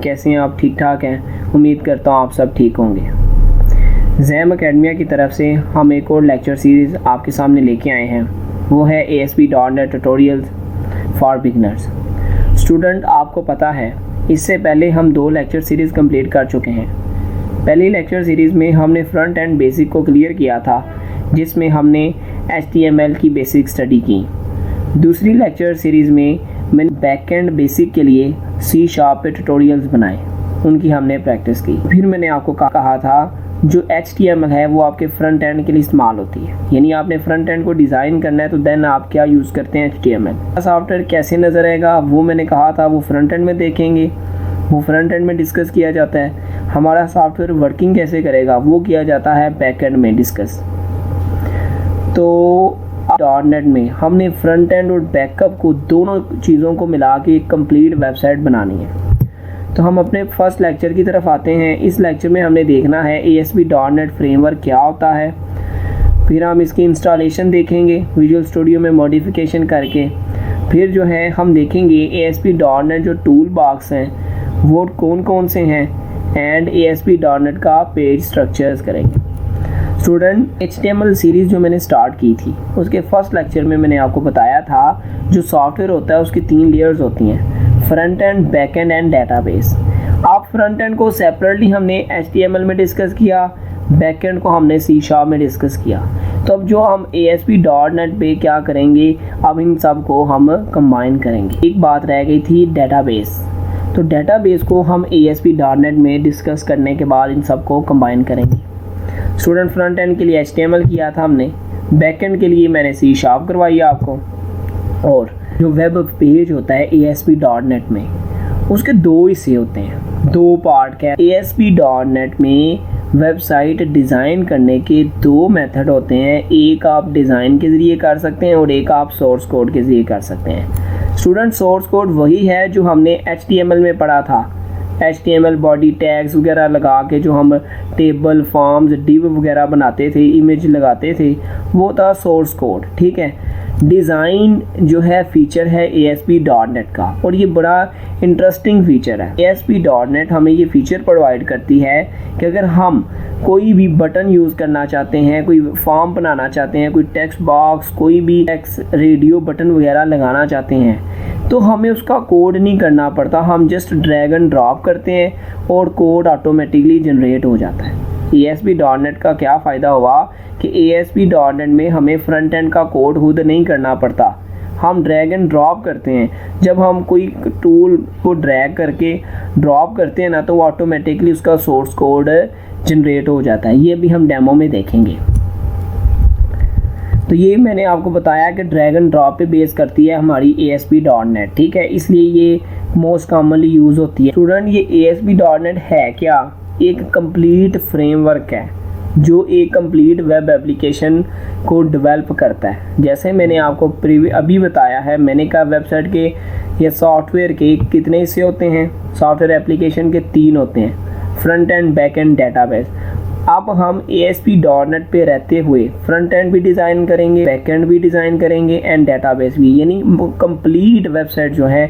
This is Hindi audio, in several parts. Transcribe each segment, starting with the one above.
कैसे हैं आप? ठीक ठाक हैं? उम्मीद करता हूँ आप सब ठीक होंगे। ज़ैम अकेडमिया की तरफ से हम एक और लेक्चर सीरीज़ आपके सामने लेके आए हैं। वो है ASP.NET tutorials for beginners. Student, आपको पता है इससे पहले हम 2 लेक्चर सीरीज़ कंप्लीट कर चुके हैं। पहली लेक्चर सीरीज़ में हमने फ्रंट एंड बेसिक को क्लियर किया था, जिसमें हमने HTML की बेसिक स्टडी की। दूसरी लेक्चर सीरीज़ में मैंने बैक एंड बेसिक के लिए C# पे ट्यूटोरियल्स बनाए, उनकी हमने प्रैक्टिस की। फिर मैंने आपको कहा था जो HTML है वो आपके फ्रंट एंड के लिए इस्तेमाल होती है, यानी आपने फ्रंट एंड को डिज़ाइन करना है तो देन आप क्या यूज़ करते हैं, HTML। सॉफ्टवेयर कैसे नज़र आएगा वो मैंने कहा था वो फ्रंट एंड में देखेंगे, वो फ्रंट एंड में डिस्कस किया जाता है। हमारा सॉफ्टवेयर वर्किंग कैसे करेगा वो किया जाता है बैक एंड में डिस्कस। तो .NET में हमने फ्रंट एंड और बैकअप को दोनों चीज़ों को मिला के एक कंप्लीट वेबसाइट बनानी है। तो हम अपने फर्स्ट लेक्चर की तरफ आते हैं। इस लेक्चर में हमने देखना है ASP.NET फ्रेमवर्क क्या होता है, फिर हम इसकी इंस्टॉलेशन देखेंगे विजुअल स्टूडियो में मॉडिफिकेशन करके, फिर जो है हम देखेंगे ASP.NET जो टूल बॉक्स हैं वो कौन कौन से हैं, एंड ASP.NET का पेज स्ट्रक्चर्स करेंगे। स्टूडेंट, HTML सीरीज़ जो मैंने स्टार्ट की थी उसके फर्स्ट लेक्चर में मैंने आपको बताया था जो सॉफ्टवेयर होता है उसकी 3 लेयर्स होती हैं, front end, back and and database. आप फ्रंट एंड को सेपरेटली हमने HTML में डिस्कस किया, बैक एंड को हमने C# में डिस्कस किया। तो अब जो हम ASP.NET पे क्या करेंगे, अब इन सब को हम कंबाइन करेंगे। एक बात रह गई थी डेटाबेस, तो डेटाबेस को हम ASP.NET में डिस्कस करने के बाद इन सब को कंबाइन करेंगे। स्टूडेंट, फ्रंट एंड के लिए HTML किया था हमने, बैक एंड के लिए मैंने C# करवाई आपको, और जो वेब पेज होता है ASP.NET में उसके 2 हिस्से होते हैं, 2 पार्ट के। ASP.NET में वेबसाइट डिज़ाइन करने के 2 मेथड होते हैं, एक आप डिज़ाइन के ज़रिए कर सकते हैं और एक आप सोर्स कोड के ज़रिए कर सकते हैं। स्टूडेंट, सोर्स कोड वही है जो हमने HTML में पढ़ा था, HTML बॉडी टैग्स वगैरह लगा के जो हम टेबल, फॉर्म्स, डिव वगैरह बनाते थे, इमेज लगाते थे, वो था सोर्स कोड। ठीक है, डिज़ाइन जो है फीचर है ASP.NET का, और ये बड़ा इंटरेस्टिंग फीचर है। ASP.NET हमें ये फीचर प्रोवाइड करती है कि अगर हम कोई भी बटन यूज़ करना चाहते हैं, कोई फॉर्म बनाना चाहते हैं, कोई टेक्स्ट बॉक्स, कोई भी टेक्स्ट रेडियो बटन वगैरह लगाना चाहते हैं, तो हमें उसका कोड नहीं करना पड़ता, हम जस्ट ड्रैग एंड ड्रॉप करते हैं और कोड ऑटोमेटिकली जनरेट हो जाता है। ASP.NET का क्या फ़ायदा हुआ कि ASP.NET में हमें फ्रंट एंड का कोड खुद नहीं करना पड़ता, हम ड्रैग एंड ड्रॉप करते हैं। जब हम कोई टूल को ड्रैग करके ड्रॉप करते हैं ना, तो वो ऑटोमेटिकली उसका सोर्स कोड जनरेट हो जाता है। ये भी हम डेमो में देखेंगे। तो ये मैंने आपको बताया कि ड्रैग एंड ड्रॉप पे बेस करती है हमारी ASP.NET। ठीक है, इसलिए ये मोस्ट कॉमनली यूज़ होती है। स्टूडेंट, ये ASP.NET है क्या? एक कंप्लीट फ्रेमवर्क है जो एक कंप्लीट वेब एप्लीकेशन को डेवलप करता है। जैसे मैंने आपको अभी बताया है, मैंने कहा वेबसाइट के या सॉफ्टवेयर के कितने हिस्से होते हैं, सॉफ्टवेयर एप्लीकेशन के 3 होते हैं, front end, back and, database. अब हम ASP.NET पे रहते हुए फ्रंट एंड भी डिज़ाइन करेंगे, बैक एंड भी डिज़ाइन करेंगे एंड डेटाबेस भी, यानी कंप्लीट वेबसाइट जो है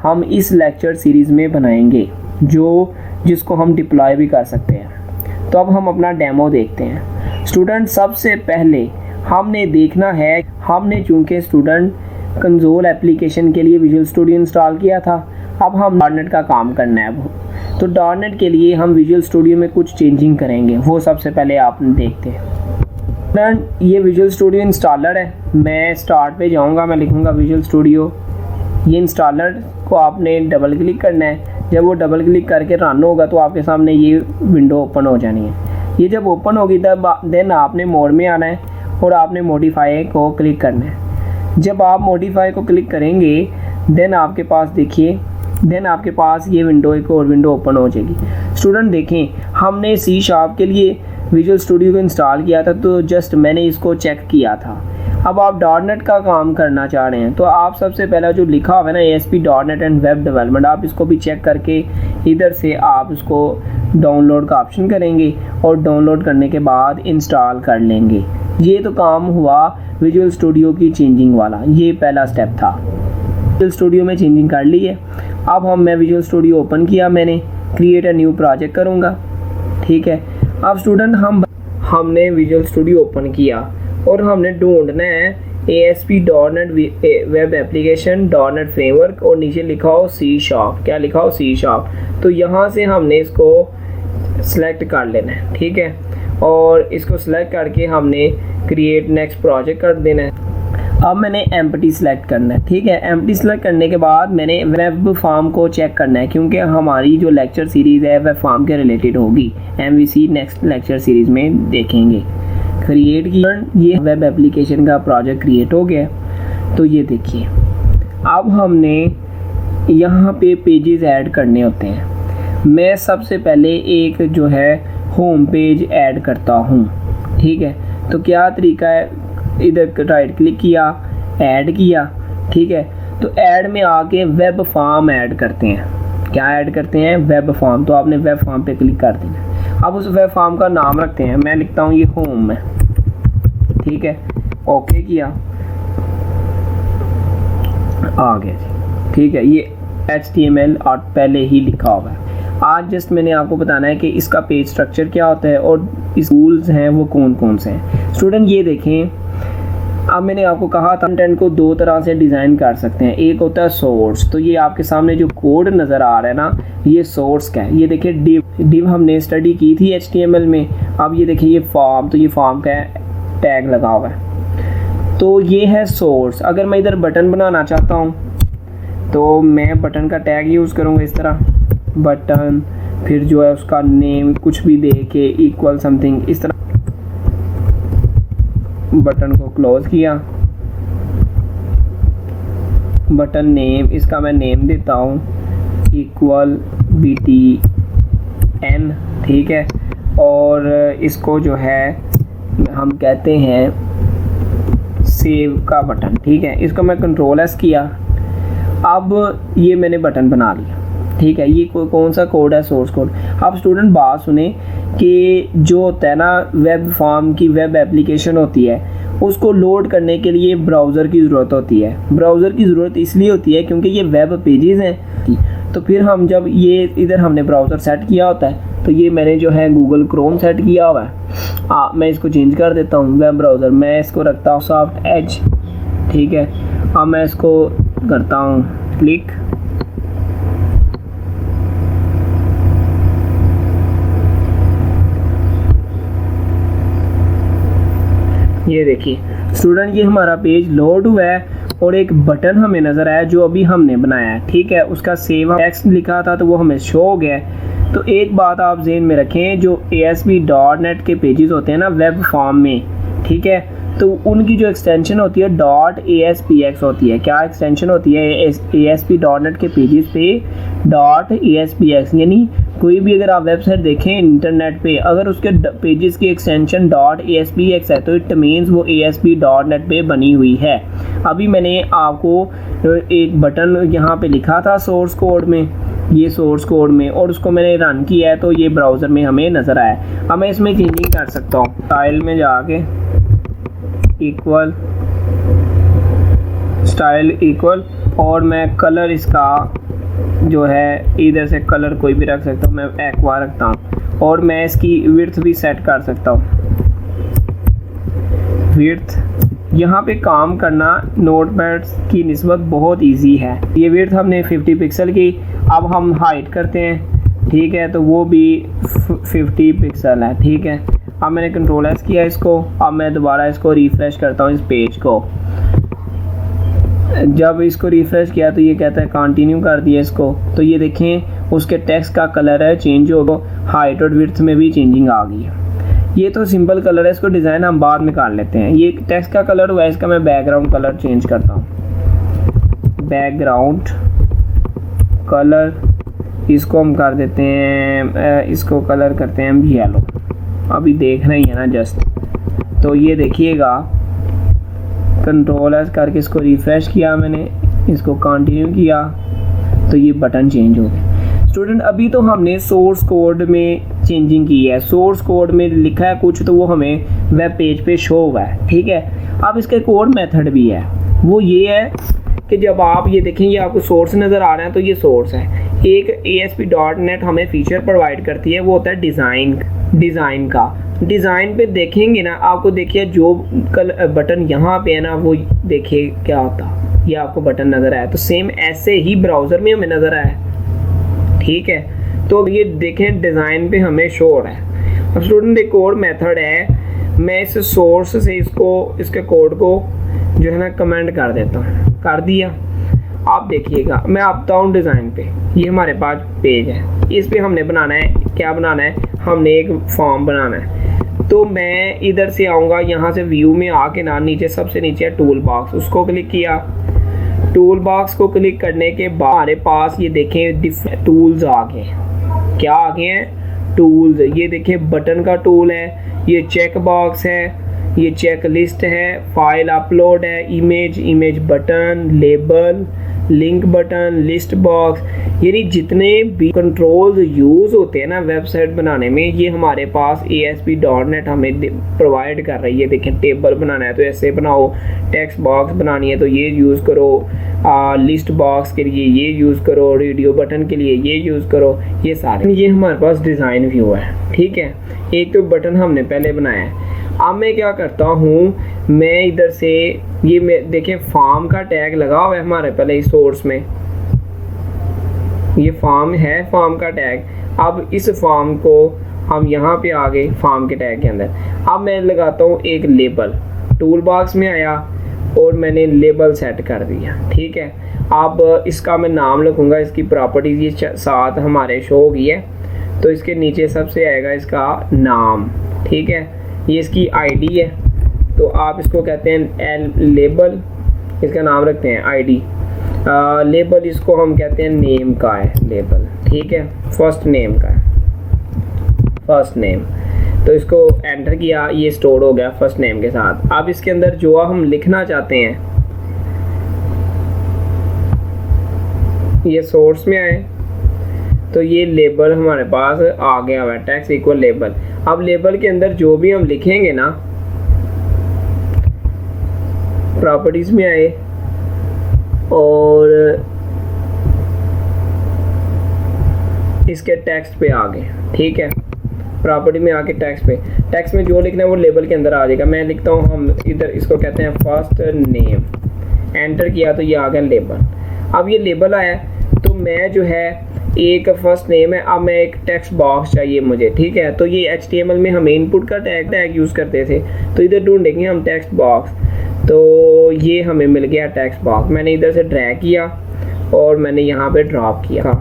हम इस लेक्चर सीरीज़ में बनाएंगे, जिसको हम डिप्लॉय भी कर सकते हैं। तो अब हम अपना डेमो देखते हैं। स्टूडेंट, सबसे पहले हमने देखना है, हमने चूँकि स्टूडेंट कंसोल एप्लीकेशन के लिए विजुअल स्टूडियो इंस्टॉल किया था, अब हम .NET का काम करना है। तो .NET के लिए हम विजुअल स्टूडियो में कुछ चेंजिंग करेंगे, वो सबसे पहले आप देखते हैं। स्टूडेंट, ये विजुअल स्टूडियो इंस्टॉलर है, मैं स्टार्ट पे जाऊंगा, मैं लिखूंगा विजुअल स्टूडियो। ये इंस्टॉलर को आपने डबल क्लिक करना है। जब वो डबल क्लिक करके रन होगा तो आपके सामने ये विंडो ओपन हो जानी है। ये जब ओपन होगी तब देन आपने मोड में आना है और आपने मॉडिफाई को क्लिक करना है। जब आप मॉडिफाई को क्लिक करेंगे देन आपके पास देखिए, देन आपके पास ये विंडो, एक और विंडो ओपन हो जाएगी। स्टूडेंट देखें, हमने C# के लिए विजुअल स्टूडियो को इंस्टॉल किया था, तो जस्ट मैंने इसको चेक किया था। अब आप .NET का काम करना चाह रहे हैं तो आप सबसे पहला जो लिखा हुआ है ना ASP.NET एंड वेब डेवलपमेंट, आप इसको भी चेक करके इधर से आप इसको डाउनलोड का ऑप्शन करेंगे और डाउनलोड करने के बाद इंस्टॉल कर लेंगे। ये तो काम हुआ विजुअल स्टूडियो की चेंजिंग वाला, ये पहला स्टेप था। विजुअल स्टूडियो में चेंजिंग कर ली है। अब मैं विजुअल स्टूडियो ओपन किया, मैंने क्रिएट अ न्यू प्रोजेक्ट करूँगा। ठीक है, अब स्टूडेंट हमने विजुअल स्टूडियो ओपन किया और हमने ढूंढना है ASP.NET web application .NET framework और नीचे लिखा हो C#। क्या लिखा हो? C#। तो यहाँ से हमने इसको सेलेक्ट कर लेना है। ठीक है, और इसको सेलेक्ट करके हमने क्रिएट नेक्स्ट प्रोजेक्ट कर देना है। अब मैंने एम्प्टी सेलेक्ट करना है। ठीक है, एम्प्टी सेलेक्ट करने के बाद मैंने वेब फॉर्म को चेक करना है, क्योंकि हमारी जो लेक्चर सीरीज़ है वेब फॉर्म के रिलेटेड होगी। MVC नेक्स्ट लेक्चर सीरीज़ में देखेंगे। क्रिएट की ये वेब एप्लीकेशन का प्रोजेक्ट क्रिएट हो गया। तो ये देखिए, अब हमने यहाँ पे पेजेस ऐड करने होते हैं। मैं सबसे पहले एक जो है होम पेज ऐड करता हूँ। ठीक है, तो क्या तरीका है, इधर राइट क्लिक किया, ऐड किया। ठीक है, तो ऐड में आके वेब फॉर्म ऐड करते हैं। क्या ऐड करते हैं? Web form. तो आपने वेब फॉर्म पे क्लिक कर देना। अब उस वेब फॉर्म का नाम रखते हैं, मैं लिखता हूँ ये होम है। ठीक है, ओके किया, आ गया जी। ठीक है, ये HTML और पहले ही लिखा होगा। आज जस्ट मैंने आपको बताना है कि इसका पेज स्ट्रक्चर क्या होता है और इस टूल्स हैं वो कौन कौन से हैं। स्टूडेंट ये देखें, अब मैंने आपको कहा था कंटेंट को दो तरह से डिज़ाइन कर सकते हैं। एक होता है सोर्स। तो ये आपके सामने जो कोड नज़र आ रहा है ना, ये सोर्स का है। ये देखिए डिव हमने स्टडी की थी HTML में। अब ये देखिए ये फॉर्म, तो ये फॉर्म का टैग लगा हुआ है। तो ये है सोर्स। अगर मैं इधर बटन बनाना चाहता हूँ तो मैं बटन का टैग यूज़ करूँगा इस तरह, बटन, फिर जो है उसका नेम कुछ भी दे के इक्वल समथिंग, इस तरह बटन को क्लोज किया। बटन नेम, इसका मैं नेम देता हूँ इक्वल BTN। ठीक है, और इसको जो है हम कहते हैं सेव का बटन। ठीक है, इसको मैं Ctrl+S किया। अब ये मैंने बटन बना लिया। ठीक है, ये कौन सा कोड है? Source code. अब स्टूडेंट बात सुने कि जो होता है ना वेब फॉर्म की वेब एप्लीकेशन होती है, उसको लोड करने के लिए ब्राउज़र की ज़रूरत होती है। ब्राउज़र की ज़रूरत इसलिए होती है क्योंकि ये वेब पेजेस हैं। तो फिर हम जब ये इधर हमने ब्राउज़र सेट किया होता है, तो ये मैंने जो है गूगल क्रोम सेट किया हुआ है। मैं इसको चेंज कर देता हूँ वेब ब्राउज़र, मैं इसको रखता हूँ सॉफ्ट एज। ठीक है, अब मैं इसको करता हूँ क्लिक। ये देखिए स्टूडेंट, ये हमारा पेज लोड हुआ है और एक बटन हमें नज़र आया जो अभी हमने बनाया है। ठीक है, उसका सेव टेक्स्ट लिखा था तो वो हमें शो हो गया है। तो एक बात आप ज़हन में रखें, जो ASP.NET के पेजेस होते हैं ना वेब फॉर्म में, ठीक है, तो उनकी जो एक्सटेंशन होती है .ASPX होती है। क्या एक्सटेंशन होती है? ASP.NET के पेजेस पे .ASPX, यानी कोई भी अगर आप वेबसाइट देखें इंटरनेट पे, अगर उसके पेजेस की एक्सटेंशन .ASPX है तो इट मीन्स वो ASP.NET पे बनी हुई है। अभी मैंने आपको एक बटन यहाँ पे लिखा था सोर्स कोड में, ये सोर्स कोड में, और उसको मैंने रन किया है तो ये ब्राउज़र में हमें नज़र आया। अब मैं इसमें चेंजिंग कर सकता हूँ। स्टाइल में जाके इक्वल, स्टाइल इक्वल, और मैं कलर इसका जो है इधर से कलर कोई भी रख सकता हूँ, मैं एक्वा रखता हूँ। और मैं इसकी विड्थ भी सेट कर सकता हूँ। विड्थ, यहाँ पे काम करना नोटपैड की निस्बत बहुत इजी है। ये विड्थ हमने 50 पिक्सल की। अब हम हाइट करते हैं। ठीक है, तो वो भी 50 पिक्सल है। ठीक है, अब मैंने Ctrl+S किया इसको। अब मैं दोबारा इसको रिफ़्रेश करता हूँ इस पेज को। जब इसको रिफ़्रेश किया तो ये कहता है कंटिन्यू कर दिया इसको। तो ये देखें उसके टेक्स्ट का कलर है चेंज हो गया, हाइट और विड्थ में भी चेंजिंग आ गई है। ये तो सिंपल कलर है, इसको डिज़ाइन हम बाद में कर लेते हैं। ये टेक्स्ट का कलर हुआ है, इसका मैं बैकग्राउंड कलर चेंज करता हूँ। बैकग्राउंड कलर, इसको हम कर देते हैं, इसको कलर करते हैं हम येलो। अभी देख रहे हैं ना जस्ट, तो ये देखिएगा Ctrl+S करके इसको रिफ़्रेश किया मैंने, इसको कंटिन्यू किया तो ये बटन चेंज हो गए। स्टूडेंट, अभी तो हमने सोर्स कोड में चेंजिंग की है। सोर्स कोड में लिखा है कुछ तो वो हमें वेब पेज पे शो हुआ है। ठीक है, अब इसका एक और मेथड भी है। वो ये है कि जब आप ये देखें, ये आपको सोर्स नज़र आ रहा है, तो ये सोर्स है। एक ASP.NET हमें फीचर प्रोवाइड करती है, वो होता है डिज़ाइन का। डिज़ाइन पे देखेंगे ना, आपको देखिए जो बटन यहाँ पे है ना, वो देखिए क्या होता, ये आपको बटन नज़र आया, तो सेम ऐसे ही ब्राउज़र में हमें नज़र आया। ठीक है, तो ये देखें डिज़ाइन पे हमें शो हो रहा है। अब स्टूडेंट एक और मेथड है, मैं इस सोर्स से इसके कोड को जो है ना कमेंट कर देता हूँ। कर दिया, आप देखिएगा, मैं आता हूँ डिज़ाइन पे, ये हमारे पास पेज है, इस पे हमने बनाना है, क्या बनाना है, हमने एक फॉर्म बनाना है। तो मैं इधर से आऊँगा, यहाँ से व्यू में आके ना नीचे सबसे नीचे है टूल बॉक्स, उसको क्लिक किया। टूल बॉक्स को क्लिक करने के बाद हमारे पास ये देखें डिफरेंट टूल्स आ गए। क्या आ गए हैं? टूल्स। ये देखें बटन का टूल है, ये चेक बॉक्स है, ये चेक लिस्ट है, फाइल अपलोड है, image button, label, link button, list box, यानी जितने भी कंट्रोल्स यूज़ होते हैं ना वेबसाइट बनाने में, ये हमारे पास ASP.NET हमें प्रोवाइड कर रही है। देखें टेबल बनाना है तो ऐसे बनाओ, टेक्स्ट बॉक्स बनानी है तो ये यूज़ करो, लिस्ट बॉक्स के लिए ये यूज़ करो, रेडियो बटन के लिए ये यूज़ करो, ये सारे। ये हमारे पास डिज़ाइन व्यू है। ठीक है, एक तो बटन हमने पहले बनाया है। अब मैं क्या करता हूँ, मैं इधर से ये देखें फॉर्म का टैग लगा हुआ है हमारे पहले इस सोर्स में, ये फॉर्म है, फॉर्म का टैग। अब इस फॉर्म को हम यहाँ पे आ गए फॉर्म के टैग के अंदर। अब मैं लगाता हूँ एक लेबल, टूल बॉक्स में आया और मैंने लेबल सेट कर दिया। ठीक है, अब इसका मैं नाम लिखूँगा, इसकी प्रॉपर्टीज ये साथ हमारे शो होगी है, तो इसके नीचे सबसे आएगा इसका नाम। ठीक है, ये इसकी ID है, तो आप इसको कहते हैं लेबल, इसका नाम रखते हैं ID। लेबल इसको हम कहते हैं नेम का है लेबल। ठीक है, फर्स्ट नेम का है, फर्स्ट नेम। तो इसको एंटर किया, ये स्टोर हो गया फर्स्ट नेम के साथ। अब इसके अंदर जो हम लिखना चाहते हैं, ये सोर्स में आए तो ये लेबल हमारे पास आ गया हुआ है, टेक्स्ट इक्वल लेबल। अब लेबल के अंदर जो भी हम लिखेंगे ना, प्रॉपर्टीज में आए और इसके टेक्स्ट पे आ गए। ठीक है, प्रॉपर्टी में आके टेक्स्ट में जो लिखना है वो लेबल के अंदर आ जाएगा। मैं लिखता हूँ, हम इधर इसको कहते हैं फर्स्ट नेम, एंटर किया तो ये आ गया लेबल। अब ये लेबल आया तो मैं जो है एक फर्स्ट नेम है, अब मैं एक टेक्स्ट बॉक्स चाहिए मुझे। ठीक है, तो ये HTML में हम इनपुट का टैग यूज़ करते थे, तो इधर ढूंढेंगे हम टेक्स्ट बॉक्स, तो ये हमें मिल गया टेक्स्ट बॉक्स। मैंने इधर से ड्रैग किया और मैंने यहाँ पे ड्रॉप किया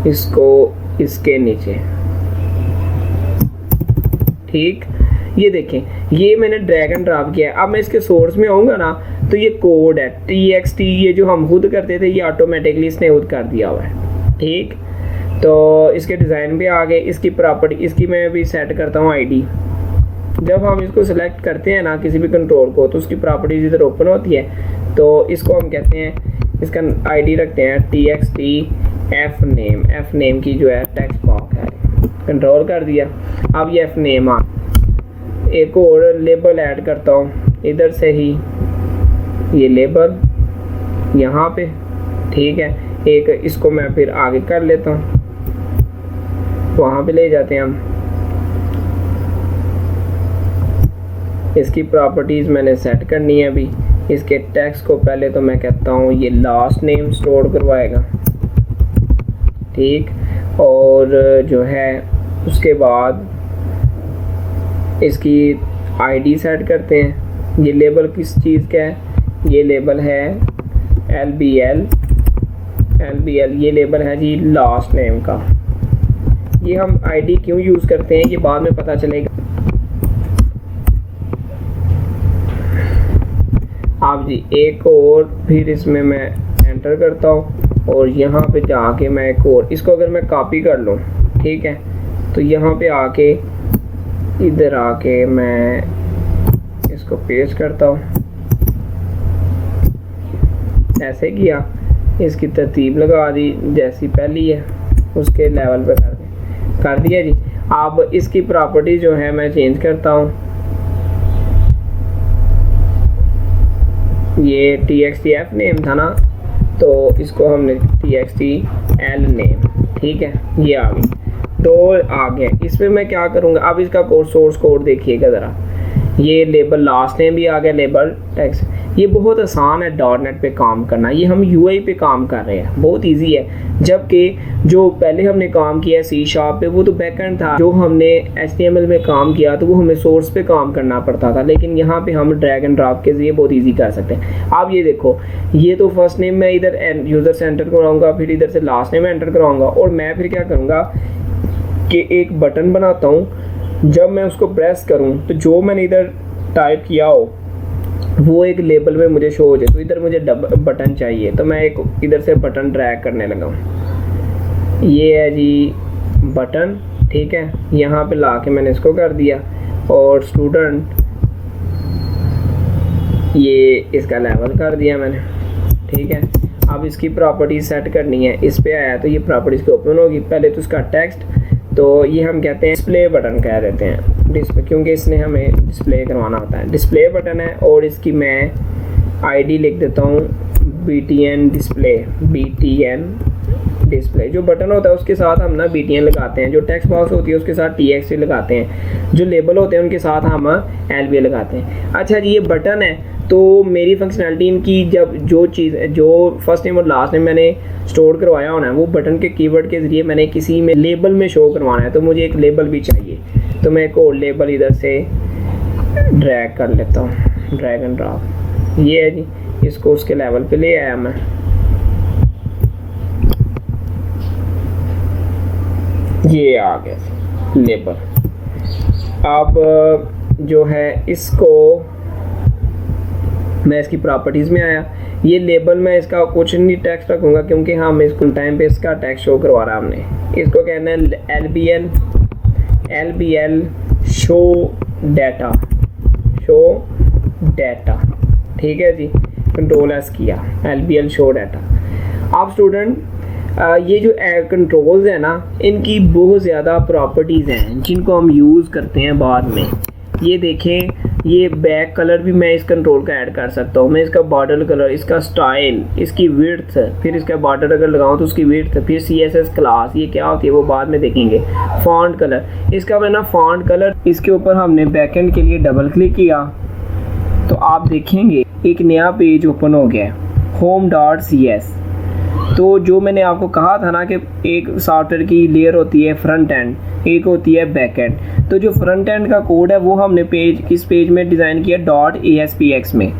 इसको इसके नीचे। ठीक, ये देखें, ये मैंने ड्रैग एंड ड्रॉप किया। अब मैं इसके सोर्स में आऊँगा ना, तो ये कोड है TXT, ये जो हम खुद करते थे ये ऑटोमेटिकली इसने खुद कर दिया हुआ है। ठीक, तो इसके डिज़ाइन पे आ गए। इसकी प्रॉपर्टी, इसकी मैं भी सेट करता हूँ ID। जब हम इसको सेलेक्ट करते हैं ना किसी भी कंट्रोल को, तो उसकी प्रॉपर्टीज इधर ओपन होती है, तो इसको हम कहते हैं, इसका ID रखते हैं TXT F नेम की जो है टेक्स्ट बॉक्स है, कंट्रोल कर दिया। अब ये F नेम आ, एक और लेबल ऐड करता हूँ इधर से ही, ये लेबल यहाँ पे। ठीक है, एक इसको मैं फिर आगे कर लेता हूँ, वहाँ पे ले जाते हैं हम। इसकी प्रॉपर्टीज़ मैंने सेट करनी है अभी। इसके टेक्स्ट को पहले तो मैं कहता हूँ ये लास्ट नेम स्टोर करवाएगा। ठीक, और जो है उसके बाद इसकी ID सेट करते हैं। ये लेबल किस चीज़ का है? ये लेबल है LBL, ये लेबल है जी लास्ट नेम का। ये हम ID क्यों यूज़ करते हैं ये बाद में पता चलेगा। आप जी एक और फिर इसमें मैं एंटर करता हूँ और यहाँ पे जाके मैं एक और, इसको अगर मैं कॉपी कर लूँ, ठीक है, तो यहाँ पे आके इधर आके मैं इसको पेस्ट करता हूँ। ऐसे किया, इसकी तरतीब लगा दी जैसी पहली है उसके लेवल पे कर दिया जी। अब इसकी प्रॉपर्टी जो है मैं चेंज करता हूँ। ये txtf नेम था ना, तो इसको हमने txtl नेम, ठीक है, ये आ गई। तो आ गया, इसमें मैं क्या करूँगा, अब इसका कोड सोर्स कोड देखिएगा ज़रा। ये लेबल लास्ट नेम भी आ गया, लेबल टेक्स्ट। ये बहुत आसान है डॉट पे काम करना, ये हम यूआई पे काम कर रहे हैं, बहुत इजी है। जबकि जो पहले हमने काम किया सी शार्प पे वो तो बैकएंड था, जो हमने HTML में काम किया तो वो हमें सोर्स पे काम करना पड़ता था, लेकिन यहाँ पे हम ड्रैग एंड ड्रॉप के जरिए बहुत इजी कर सकते हैं। आप ये देखो, ये तो फर्स्ट नेम मैं इधर यूज़र से एंटर कराऊंगा, फिर इधर से लास्ट नेम एंटर कराऊंगा, और मैं फिर क्या करूँगा कि एक बटन बनाता हूँ। जब मैं उसको प्रेस करूँ तो जो मैंने इधर टाइप किया हो वो एक लेबल में मुझे शो हो जाए। तो इधर मुझे बटन चाहिए, तो मैं एक इधर से बटन ड्रैग करने लगा हूँ। ये है जी बटन, ठीक है, यहाँ पे ला के मैंने इसको कर दिया, और स्टूडेंट ये इसका लेवल कर दिया मैंने, ठीक है। अब इसकी प्रॉपर्टीज सेट करनी है, इस पे आया तो ये प्रॉपर्टीज की ओपन होगी। पहले तो इसका टेक्स्ट, तो ये हम कहते हैं डिस्प्ले बटन कह देते हैं, डिस्प्ले, क्योंकि इसने हमें डिस्प्ले करवाना होता है। डिस्प्ले बटन है, और इसकी मैं आईडी लिख देता हूँ BTN डिस्प्ले, BTN डिस्प्ले। जो बटन होता है उसके साथ हम ना BTN लगाते हैं, जो टेक्स्ट बॉक्स होती है उसके साथ TXT लगाते हैं, जो लेबल होते हैं उनके साथ हम LBA लगाते हैं। अच्छा जी, ये बटन है, तो मेरी फंक्शनैलिटी इनकी, जब जो चीज़ जो फर्स्ट नेम और लास्ट नेम मैंने स्टोर करवाया होना है वो बटन के कीवर्ड के ज़रिए मैंने किसी में लेबल में शो करवाना है, तो मुझे एक लेबल भी चाहिए। तो मैं एक और लेबल इधर से ड्रैग कर लेता हूँ, ड्रैग एंड ड्रॉप। ये है जी, इसको उसके लेवल पे ले आया मैं। ये आ गया लेबल। अब जो है इसको मैं इसकी प्रॉपर्टीज़ में आया, ये लेबल में इसका कुछ नहीं टेक्स्ट रखूँगा, क्योंकि हम इसको टाइम पे इसका टेक्स्ट शो करवा रहा हमने। इसको कहना है LBL show data, show data, ठीक है जी, कंट्रोल एस किया, LBL शो डाटा। आप स्टूडेंट ये जो कंट्रोल्स हैं ना, इनकी बहुत ज़्यादा प्रॉपर्टीज़ हैं जिनको हम यूज़ करते हैं बाद में। ये देखें, ये बैक कलर भी मैं इस कंट्रोल का ऐड कर सकता हूँ। मैं इसका बॉर्डर कलर, इसका स्टाइल, इसकी विड्थ, फिर इसका बॉर्डर अगर लगाऊँ तो उसकी विड्थ, फिर CSS क्लास, ये क्या होती है वो बाद में देखेंगे। फॉन्ट कलर, इसका मैंने फॉन्ट कलर, इसके ऊपर हमने बैकएंड के लिए डबल क्लिक किया तो आप देखेंगे एक नया पेज ओपन हो गया, home.cs। तो जो मैंने आपको कहा था ना कि एक सॉफ्टवेयर की लेयर होती है फ्रंट एंड, एक होती है बैक एंड। तो जो फ्रंट एंड का कोड है वो हमने किस पेज में डिज़ाइन किया, .aspx में,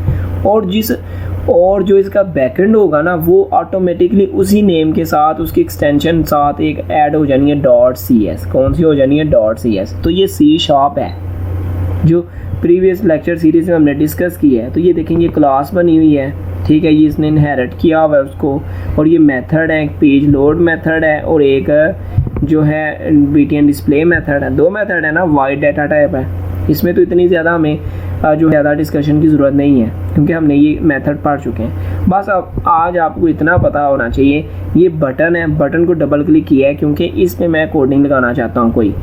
और जो इसका बैक एंड होगा ना वो ऑटोमेटिकली उसी नेम के साथ उसकी एक्सटेंशन साथ एक ऐड हो जानी है .cs। कौन सी हो जानी है, .cs। तो ये C# है जो प्रीवियस लेक्चर सीरीज में हमने डिस्कस की है। तो ये देखेंगे क्लास बनी हुई है, ठीक है, ये इसने इनहेरिट किया हुआ है उसको, और ये मेथड है, एक पेज लोड मेथड है और एक जो है BTN डिस्प्ले मेथड है। दो मेथड है ना, वाइड डाटा टाइप है। इसमें तो इतनी ज़्यादा हमें जो ज़्यादा डिस्कशन की ज़रूरत नहीं है, क्योंकि हमने ये मेथड पढ़ चुके हैं। बस अब आज आपको इतना पता होना चाहिए, ये बटन है, बटन को डबल क्लिक किया है क्योंकि इस पर मैं कोडिंग लगाना चाहता हूँ कोई।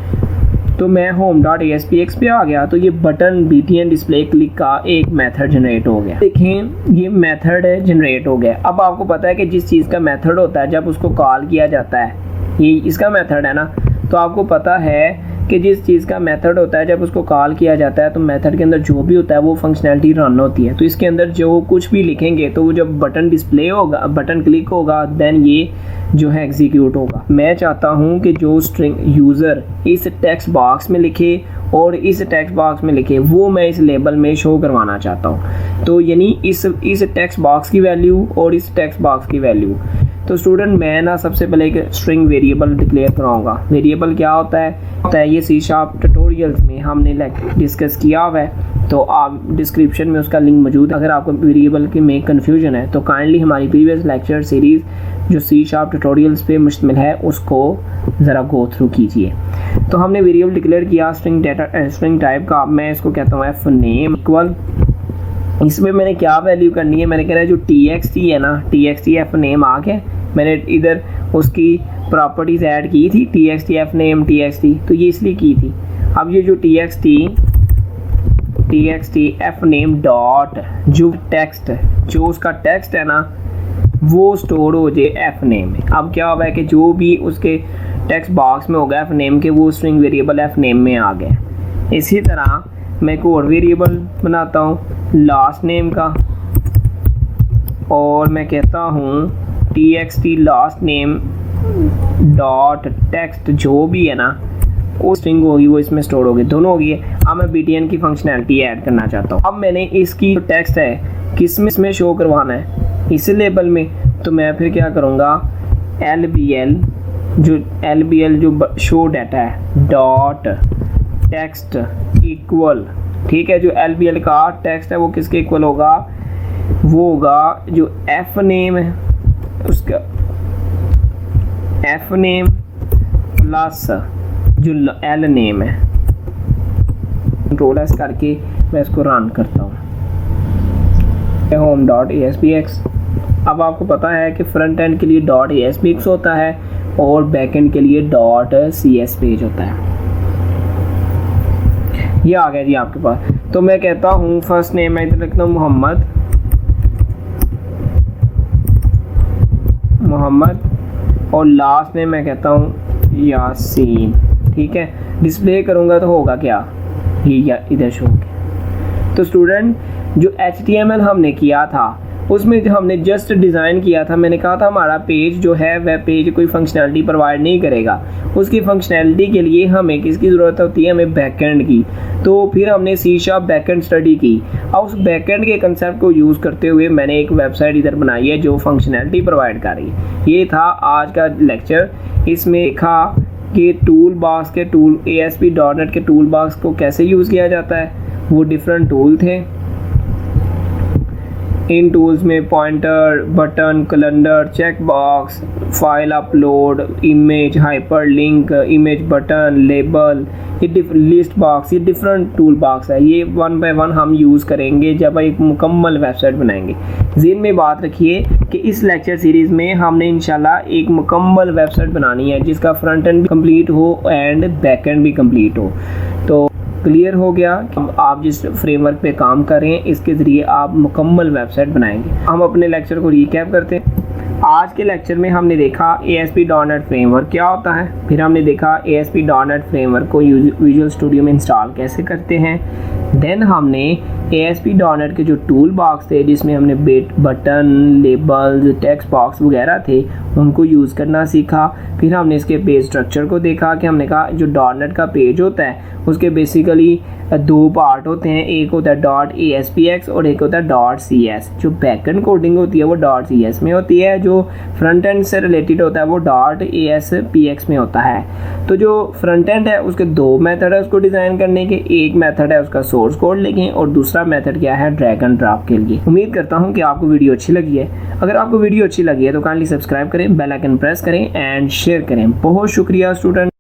तो मैं home.aspx पे आ गया, तो ये बटन BTN डिस्प्ले क्लिक का एक मेथड जनरेट हो गया। देखें, ये मेथड जनरेट हो गया। अब आपको पता है कि जिस चीज़ का मेथड होता है जब उसको कॉल किया जाता है, ये इसका मेथड है ना, तो आपको पता है कि जिस चीज़ का मेथड होता है जब उसको कॉल किया जाता है तो मेथड के अंदर जो भी होता है वो फंक्शनैलिटी रन होती है। तो इसके अंदर जो कुछ भी लिखेंगे तो वो जब बटन डिस्प्ले होगा, बटन क्लिक होगा, देन ये जो है एग्जीक्यूट होगा। मैं चाहता हूँ कि जो स्ट्रिंग यूज़र इस टेक्स्ट बॉक्स में लिखे और इस टेक्स्ट बॉक्स में लिखे वो मैं इस लेबल में शो करवाना चाहता हूँ। तो यानी इस टेक्स्ट बॉक्स की वैल्यू और इस टेक्स्ट बॉक्स की वैल्यू। तो स्टूडेंट मैं ना सबसे पहले एक स्ट्रिंग वेरिएबल डिक्लेयर कराऊंगा। वेरिएबल क्या होता है ये C# ट्यूटोरियल्स में हमने डिस्कस किया हुआ है, तो आप डिस्क्रिप्शन में उसका लिंक मौजूद है। अगर आपको वेरिएबल के में कन्फ्यूजन है तो काइंडली हमारी प्रीवियस लेक्चर सीरीज़ जो C# ट्यूटोरियल्स पे मुश्तमिल है उसको ज़रा गो थ्रू कीजिए। तो हमने वेरिएबल डिक्लेयर किया स्ट्रिंग टाइप का। मैं इसको कहता हूँ fname इक्वल, इसमें मैंने क्या वैल्यू करनी है, मैंने कहना है जो txt है ना, txt fname आ गया। मैंने इधर उसकी प्रॉपर्टीज़ ऐड की थी txt fname txt, तो ये इसलिए की थी। अब ये जो txt txt fname डॉट जो टेक्स्ट जो उसका टेक्स्ट है ना वो स्टोर हो जाए एफ नेम में। अब क्या हुआ है कि जो भी उसके टेक्स्ट बॉक्स में होगा एफ नेम के वो स्ट्रिंग वेरिएबल एफ नेम में आ गए। इसी तरह मैं एक और वेरिएबल बनाता हूँ लास्ट नेम का और मैं कहता हूँ txt last name dot text जो भी है ना वो स्ट्रिंग होगी वो इसमें स्टोर होगी, दोनों होगी। अब मैं btn की फंक्शनैलिटी ऐड करना चाहता हूँ। अब मैंने इसकी जो टेक्स्ट है किस में शो करवाना है इस लेबल में, तो मैं फिर क्या करूँगा lbl जो शो डाटा है डॉट टेक्स्ट इक्वल, ठीक है, जो lbl का टेक्स्ट है वो किसके इक्वल होगा, वो होगा जो एफ नेम है उसका एफ नेम प्लस जो एल नेम है। कंट्रोल एस करके मैं इसको रन करता हूँ होम डॉट ASPX। अब आपको पता है कि फ्रंट एंड के लिए डॉट ASPX होता है और बैक एंड के लिए डॉट CS पेज होता है। ये आ गया जी आपके पास। तो मैं कहता हूँ फर्स्ट नेम मैं इधर लिखता हूँ मोहम्मद और लास्ट नेम मैं कहता हूँ यासीन, ठीक है। डिस्प्ले करूँगा तो होगा क्या, ये इधर शो हो गया। तो स्टूडेंट जो HTML हमने किया था उसमें जो हमने जस्ट डिज़ाइन किया था, मैंने कहा था हमारा पेज जो है वह पेज कोई फंक्शनैलिटी प्रोवाइड नहीं करेगा। उसकी फंक्शनैलिटी के लिए हमें किसकी ज़रूरत होती है, हमें बैकएंड की। तो फिर हमने C# बैकएंड स्टडी की और उस बैकएंड के कंसेप्ट को यूज़ करते हुए मैंने एक वेबसाइट इधर बनाई है जो फंक्शनैलिटी प्रोवाइड कर रही है। ये था आज का लेक्चर। इसमें देखा कि टूल बॉक्स के ASP.NET के टूल बॉक्स को कैसे यूज़ किया जाता है। वो डिफरेंट टूल थे। इन टूल्स में pointer, button, calendar, check box, file upload, image hyperlink, image button, label, ये लिस्ट बॉक्स, ये डिफरेंट टूल बॉक्स है। ये वन बाय वन हम यूज़ करेंगे जब एक मुकम्मल वेबसाइट बनाएंगे। ज़हन में बात रखिए कि इस लेक्चर सीरीज़ में हमने इंशाल्लाह एक मुकम्मल वेबसाइट बनानी है जिसका फ्रंट एंड कंप्लीट हो एंड बैक एंड भी कंप्लीट हो। तो क्लियर हो गया कि आप जिस फ्रेमवर्क पे काम कर रहे हैं इसके ज़रिए आप मुकम्मल वेबसाइट बनाएंगे। हम अपने लेक्चर को रिकैप करते हैं। आज के लेक्चर में हमने देखा ASP.NET फ्रेमवर्क क्या होता है, फिर हमने देखा ASP.NET फ्रेमवर्क को विजुअल स्टूडियो में इंस्टॉल कैसे करते हैं। देन हमने ASP.NET के जो टूल बॉक्स थे जिसमें हमने बटन, लेबल्स, टेक्स्ट बॉक्स वगैरह थे उनको यूज़ करना सीखा। फिर हमने इसके पेज स्ट्रक्चर को देखा कि हमने कहा जो .NET का पेज होता है उसके बेसिकली दो पार्ट होते हैं, एक होता है .ASPX और एक होता है .CS। जो बैकएंड कोडिंग होती है वो .CS में होती है, जो फ्रंट एंड से रिलेटेड होता है वो .ASPX में होता है। तो जो फ्रंट एंड है उसके दो मेथड है उसको डिज़ाइन करने के, एक मेथड है उसका सोर्स कोड लिखें और दूसरा मेथड क्या है ड्रैग एंड ड्रॉप के लिए। उम्मीद करता हूँ कि आपको वीडियो अच्छी लगी है। अगर आपको वीडियो अच्छी लगी है तो काइंडली सब्सक्राइब करें, बेल आइकन प्रेस करें एंड शेयर करें। बहुत शुक्रिया स्टूडेंट।